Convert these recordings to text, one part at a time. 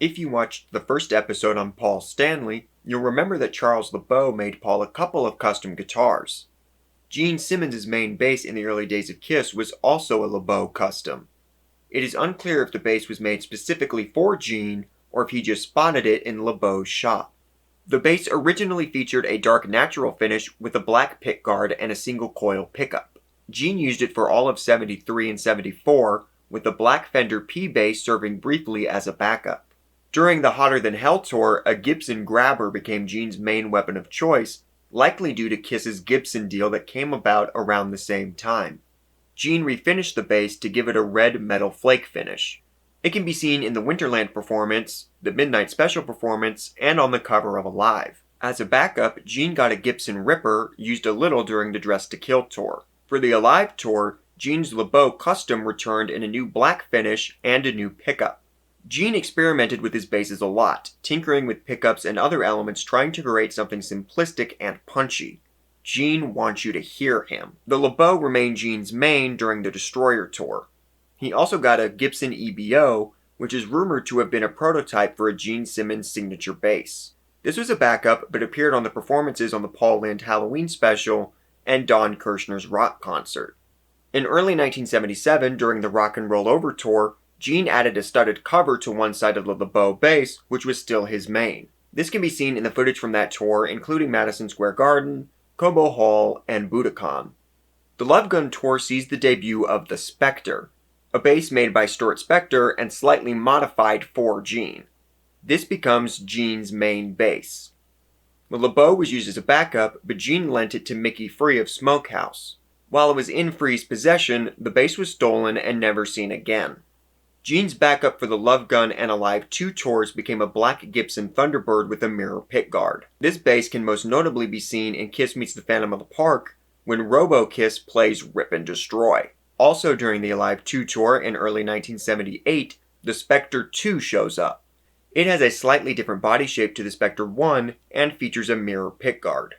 If you watched the first episode on Paul Stanley, you'll remember that Charles Lebeau made Paul a couple of custom guitars. Gene Simmons' main bass in the early days of Kiss was also a Lebeau custom. It is unclear if the bass was made specifically for Gene or if he just spotted it in Lebeau's shop. The bass originally featured a dark natural finish with a black pickguard and a single coil pickup. Gene used it for all of 73 and 74, with the black Fender P bass serving briefly as a backup. During the Hotter Than Hell tour, a Gibson grabber became Gene's main weapon of choice, likely due to Kiss's Gibson deal that came about around the same time. Gene refinished the bass to give it a red metal flake finish. It can be seen in the Winterland performance, the Midnight Special performance, and on the cover of Alive. As a backup, Gene got a Gibson Ripper, used a little during the Dress to Kill tour. For the Alive tour, Gene's Lebeau Custom returned in a new black finish and a new pickup. Gene experimented with his basses a lot, tinkering with pickups and other elements trying to create something simplistic and punchy. Gene wants you to hear him. The Lebeau remained Gene's main during the Destroyer tour. He also got a Gibson EBO, which is rumored to have been a prototype for a Gene Simmons signature bass. This was a backup, but appeared on the performances on the Paul Lynde Halloween special and Don Kirshner's rock concert. In early 1977, during the Rock and Roll Over tour, Gene added a studded cover to one side of the Lebeau bass, which was still his main. This can be seen in the footage from that tour, including Madison Square Garden, Cobo Hall, and Budokan. The Love Gun tour sees the debut of the Spectre, a bass made by Stuart Spector and slightly modified for Gene. This becomes Gene's main bass. The Lebeau was used as a backup, but Gene lent it to Mickey Free of Smokehouse. While it was in Free's possession, the bass was stolen and never seen again. Gene's backup for the Love Gun and Alive 2 tours became a black Gibson Thunderbird with a mirror pickguard. This bass can most notably be seen in Kiss Meets the Phantom of the Park when Robo-Kiss plays Rip and Destroy. Also during the Alive 2 tour in early 1978, the Spectre 2 shows up. It has a slightly different body shape to the Spectre 1 and features a mirror pickguard.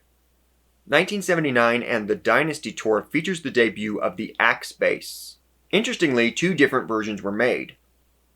1979 and the Dynasty tour features the debut of the Axe bass. Interestingly, two different versions were made.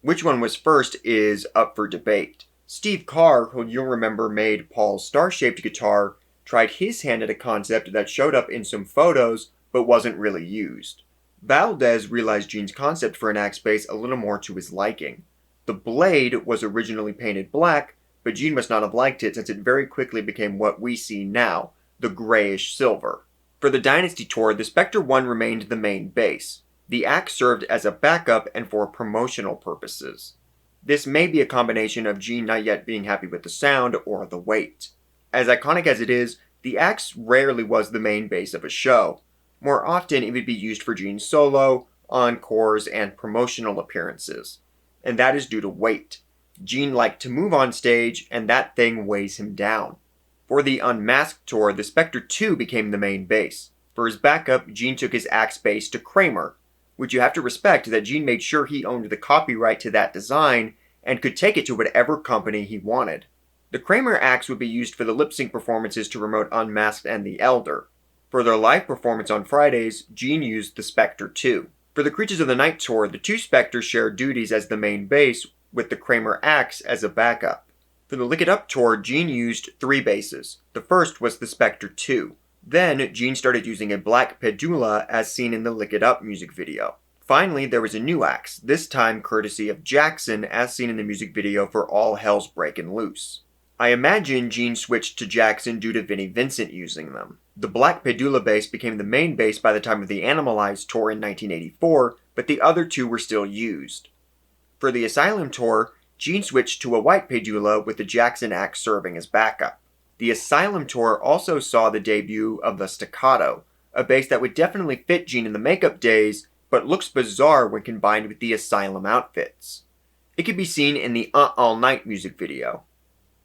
Which one was first is up for debate. Steve Carr, who you'll remember made Paul's star-shaped guitar, tried his hand at a concept that showed up in some photos but wasn't really used. Valdez realized Gene's concept for an axe bass a little more to his liking. The blade was originally painted black, but Gene must not have liked it since it very quickly became what we see now, the grayish silver. For the Dynasty tour, the Spectre 1 remained the main bass. The axe served as a backup and for promotional purposes. This may be a combination of Gene not yet being happy with the sound or the weight. As iconic as it is, the axe rarely was the main bass of a show. More often, it would be used for Gene's solo, encores, and promotional appearances. And that is due to weight. Gene liked to move on stage, and that thing weighs him down. For the Unmasked tour, the Spectre 2 became the main bass. For his backup, Gene took his axe bass to Kramer, which you have to respect that Gene made sure he owned the copyright to that design and could take it to whatever company he wanted. The Kramer axe would be used for the lip-sync performances to promote Unmasked and The Elder. For their live performance on Fridays, Gene used the Spectre 2. For the Creatures of the Night tour, the two Spectres shared duties as the main bass, with the Kramer axe as a backup. For the Lick It Up tour, Gene used three basses. The first was the Spectre 2. Then, Gene started using a black pedula as seen in the Lick It Up music video. Finally, there was a new axe, this time courtesy of Jackson as seen in the music video for All Hell's Breakin' Loose. I imagine Gene switched to Jackson due to Vinnie Vincent using them. The black pedula bass became the main bass by the time of the Animalize tour in 1984, but the other two were still used. For the Asylum tour, Gene switched to a white pedula with the Jackson axe serving as backup. The Asylum tour also saw the debut of the Staccato, a bass that would definitely fit Gene in the makeup days, but looks bizarre when combined with the Asylum outfits. It can be seen in the All Night music video.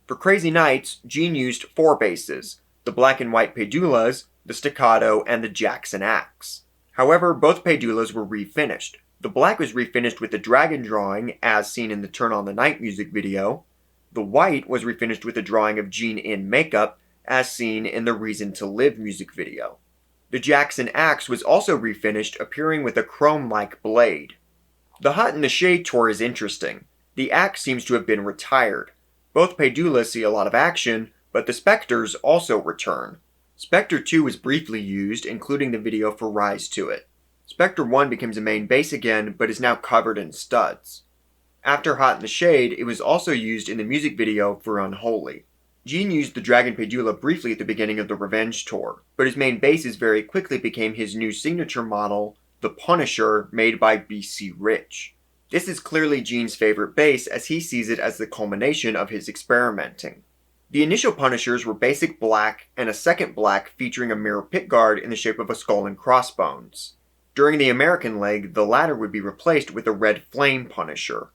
For Crazy Nights, Gene used four basses, the black and white pedulas, the Staccato, and the Jackson axe. However, both pedulas were refinished. The black was refinished with the dragon drawing, as seen in the Turn on the Night music video. The white was refinished with a drawing of Gene in makeup, as seen in the Reason to Live music video. The Jackson axe was also refinished, appearing with a chrome-like blade. The Hut in the Shade tour is interesting. The axe seems to have been retired. Both Pedulas see a lot of action, but the Specters also return. Spectre 2 was briefly used, including the video for Rise to It. Spectre 1 becomes a main bass again, but is now covered in studs. After Hot in the Shade, it was also used in the music video for Unholy. Gene used the Dragon Pedula briefly at the beginning of the Revenge tour, but his main basses very quickly became his new signature model, the Punisher, made by BC Rich. This is clearly Gene's favorite bass, as he sees it as the culmination of his experimenting. The initial Punishers were basic black and a second black featuring a mirror pickguard in the shape of a skull and crossbones. During the American leg, the latter would be replaced with a red flame Punisher.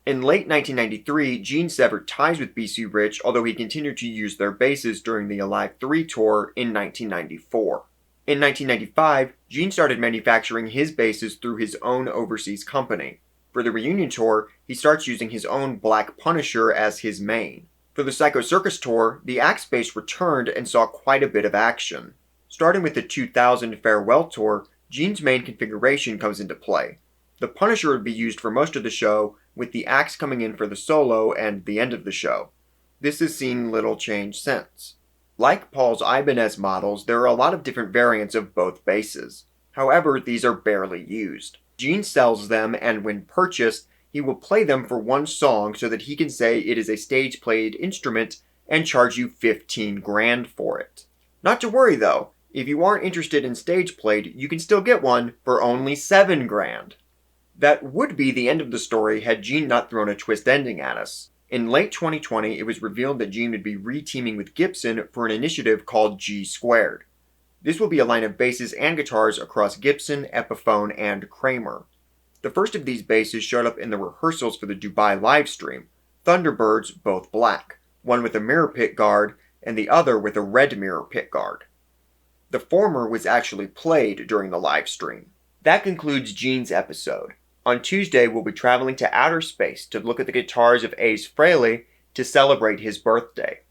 In late 1993, Gene severed ties with BC Rich, although he continued to use their basses during the Alive 3 tour in 1994. In 1995, Gene started manufacturing his basses through his own overseas company. For the reunion tour, he starts using his own Black Punisher as his main. For the Psycho Circus tour, the axe bass returned and saw quite a bit of action. Starting with the 2000 Farewell tour, Gene's main configuration comes into play. The Punisher would be used for most of the show, with the axe coming in for the solo and the end of the show. This has seen little change since. Like Paul's Ibanez models, there are a lot of different variants of both basses. However, these are barely used. Gene sells them, and when purchased, he will play them for one song so that he can say it is a stage-played instrument and charge you $15,000 for it. Not to worry though, if you aren't interested in stage-played, you can still get one for only $7,000. That would be the end of the story had Gene not thrown a twist ending at us. In late 2020, it was revealed that Gene would be re-teaming with Gibson for an initiative called G2. This will be a line of basses and guitars across Gibson, Epiphone, and Kramer. The first of these basses showed up in the rehearsals for the Dubai livestream, Thunderbirds both black, one with a mirror pick guard and the other with a red mirror pick guard. The former was actually played during the livestream. That concludes Gene's episode. On Tuesday, we'll be traveling to outer space to look at the guitars of Ace Frehley to celebrate his birthday.